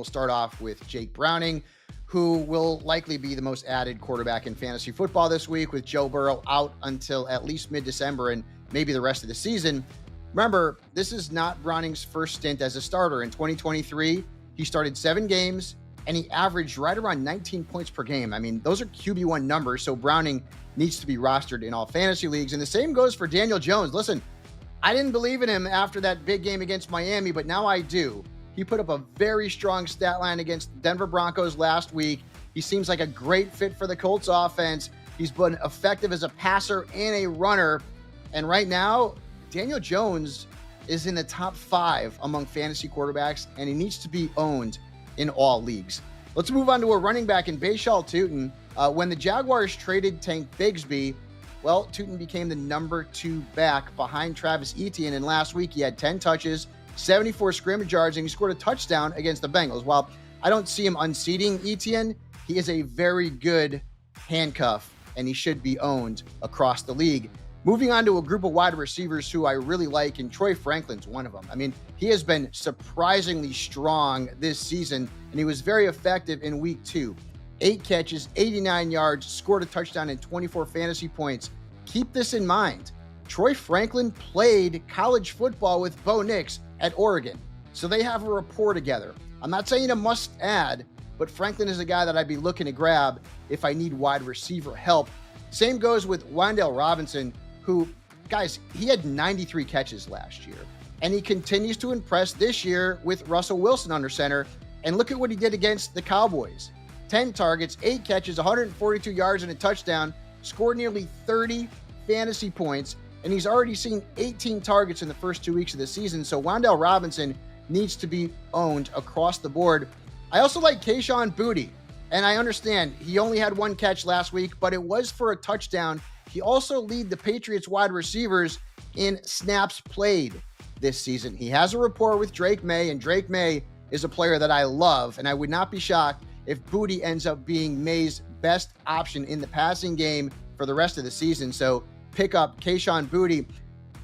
We'll start off with Jake Browning, who will likely be the most added quarterback in fantasy football this week, with Joe Burrow out until at least mid-December and maybe the rest of the season. Remember, this is not Browning's first stint as a starter. In 2023, he started 7 games and he averaged right around 19 points per game. I mean, those are QB1 numbers, so Browning needs to be rostered in all fantasy leagues. And the same goes for Daniel Jones. Listen, I didn't believe in him after that big game against Miami, but now I do. He put up a very strong stat line against the Denver Broncos last week. He seems like a great fit for the Colts offense. He's been effective as a passer and a runner. And right now, Daniel Jones is in the top 5 among fantasy quarterbacks, and he needs to be owned in all leagues. Let's move on to a running back in Bashal Tutin. When the Jaguars traded Tank Bigsby, well, Tutin became the number 2 back behind Travis Etienne, and last week he had 10 touches, 74 scrimmage yards, and he scored a touchdown against the Bengals. While I don't see him unseating Etienne, he is a very good handcuff, and he should be owned across the league. Moving on to a group of wide receivers who I really like, and Troy Franklin's one of them. I mean, he has been surprisingly strong this season, and he was very effective in week 2. 8 catches, 89 yards, scored a touchdown and 24 fantasy points. Keep this in mind. Troy Franklin played college football with Bo Nix at Oregon, so they have a rapport together. I'm not saying a must add, but Franklin is a guy that I'd be looking to grab if I need wide receiver help. Same goes with Wan'Dale Robinson, who, guys, he had 93 catches last year, and he continues to impress this year with Russell Wilson under center. And look at what he did against the Cowboys. 10 targets, 8 catches, 142 yards, and a touchdown, scored nearly 30 fantasy points, and he's already seen 18 targets in the first 2 weeks of the season. So Wan'Dale Robinson needs to be owned across the board. I also like Kayshon Boutte, and I understand he only had 1 catch last week, but it was for a touchdown. He also lead the Patriots wide receivers in snaps played this season. He has a rapport with Drake May, and Drake May is a player that I love, and I would not be shocked if Boutte ends up being May's best option in the passing game for the rest of the season. So pick up Kayshon Boutte.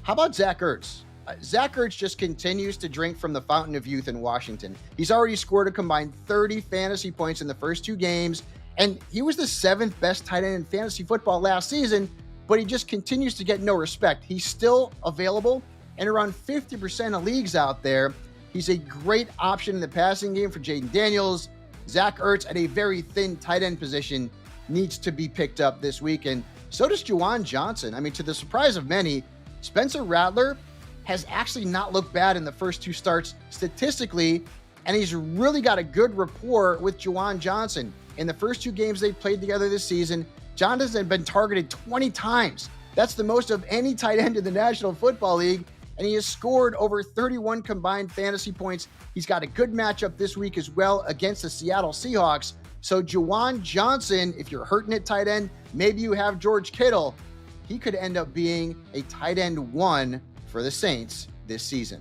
How about Zach Ertz? Zach Ertz just continues to drink from the fountain of youth in Washington. He's already scored a combined 30 fantasy points in the first 2 games, and he was the 7th best tight end in fantasy football last season, but he just continues to get no respect. He's still available in around 50% of leagues out there. He's a great option in the passing game for Jaden Daniels. Zach Ertz at a very thin tight end position needs to be picked up this week, and so does Juwan Johnson. I mean, to the surprise of many, Spencer Rattler has actually not looked bad in the first 2 starts statistically, and he's really got a good rapport with Juwan Johnson. In the first 2 games they played together this season, Johnson had been targeted 20 times. That's the most of any tight end in the National Football League, and he has scored over 31 combined fantasy points. He's got a good matchup this week as well against the Seattle Seahawks. So Juwan Johnson, if you're hurting at tight end, maybe you have George Kittle, he could end up being a tight end 1 for the Saints this season.